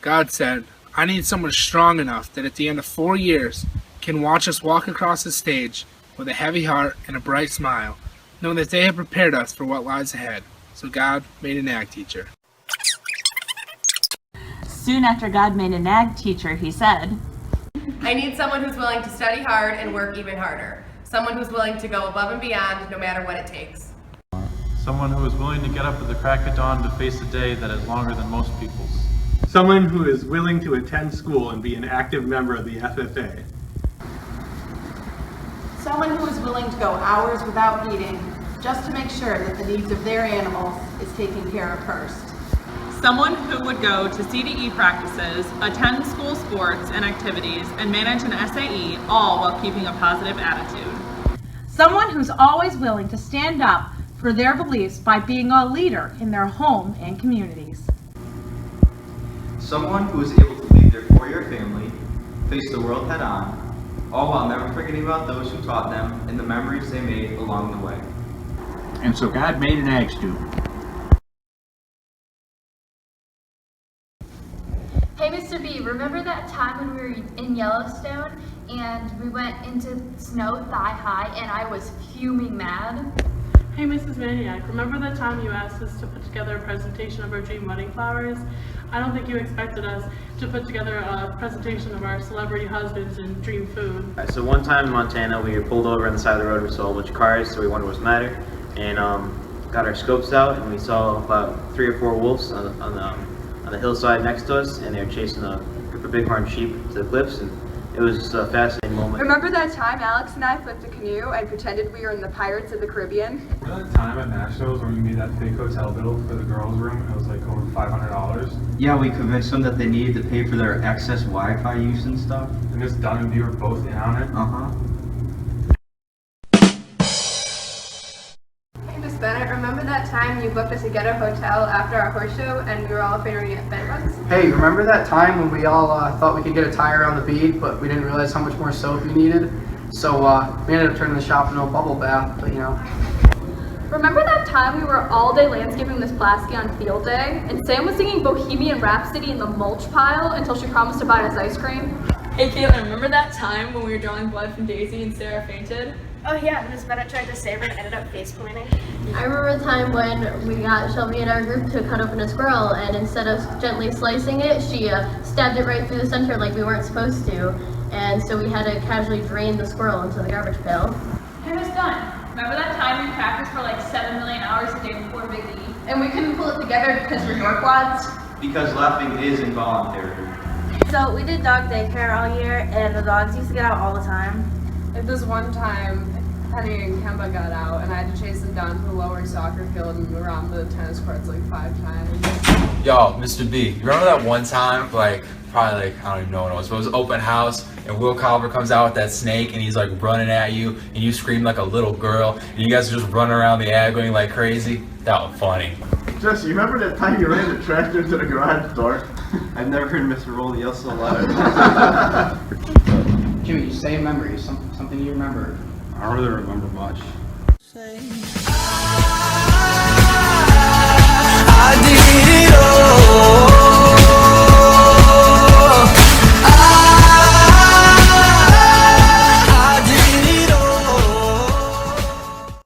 God said, I need someone strong enough that at the end of 4 years can watch us walk across the stage with a heavy heart and a bright smile, knowing that they have prepared us for what lies ahead. So God made an ag teacher. Soon after God made an ag teacher, he said, I need someone who's willing to study hard and work even harder. Someone who's willing to go above and beyond no matter what it takes. Someone who is willing to get up at the crack of dawn to face a day that is longer than most people's. Someone who is willing to attend school and be an active member of the FFA. Someone who is willing to go hours without eating just to make sure that the needs of their animals is taken care of first. Someone who would go to CDE practices, attend school sports and activities, and manage an SAE, all while keeping a positive attitude. Someone who's always willing to stand up for their beliefs by being a leader in their home and communities. Someone who is able to lead their 4-year family, face the world head on, all while never forgetting about those who taught them and the memories they made along the way. And so God made an ag student. Hey Mr. B, remember that time when we were in Yellowstone and we went into snow thigh high and I was fuming mad? Hey Mrs. Maniac, remember the time you asked us to put together a presentation of our dream wedding flowers? I don't think you expected us to put together a presentation of our celebrity husbands and dream food. So one time in Montana, we pulled over on the side of the road, we saw a bunch of cars, so we wondered what's the matter, and got our scopes out, and we saw about 3 or 4 wolves on the hillside next to us, and they were chasing a group of bighorn sheep to the cliffs, and it was just a fascinating moment. Remember that time Alex and I flipped a canoe and pretended we were in the Pirates of the Caribbean? Remember that time at Nationals when we made that fake hotel bill for the girls' room? It was like over $500. Yeah, we convinced them that they needed to pay for their excess Wi-Fi use and stuff. And Miss Dunn and you were both in on it? Hey Miss Bennett, remember that time you booked us a ghetto hotel after our horse show and we were all afraid we were going to get bedbugs? Hey, remember that time when we all thought we could get a tire on the bead, but we didn't realize how much more soap we needed? So we ended up turning the shop into a bubble bath, but you know. Remember that time we were all day landscaping Miss Plasky on field day and Sam was singing Bohemian Rhapsody in the mulch pile until she promised to buy us ice cream? Hey Caitlin, remember that time when we were drawing blood from Daisy and Sarah fainted? Oh yeah, Miss Bennett tried to save her and ended up face planting. I remember the time when we got Shelby in our group to cut open a squirrel and instead of gently slicing it, she stabbed it right through the center like we weren't supposed to. And so we had to casually drain the squirrel into the garbage pail. Hey Miss Dunn, remember that time we practiced for like 7 million hours a day before Big E? And we couldn't pull it together because we're dorkwads? Because laughing is involuntary. So we did dog daycare all year and the dogs used to get out all the time. At this one time, Penny and Kemba got out and I had to chase them down to the lower soccer field and around the tennis courts like 5 times. Yo, Mr. B, you remember that one time, probably I don't even know when it was, but it was open house and Will Colliver comes out with that snake and he's like running at you and you scream like a little girl and you guys are just running around the ag going like crazy? That was funny. Jesse, you remember that time you ran the tractor to the garage door? I've never heard Mr. Roll yell so loud. Jimmy, say a memory, something you remember. I don't really remember much. Say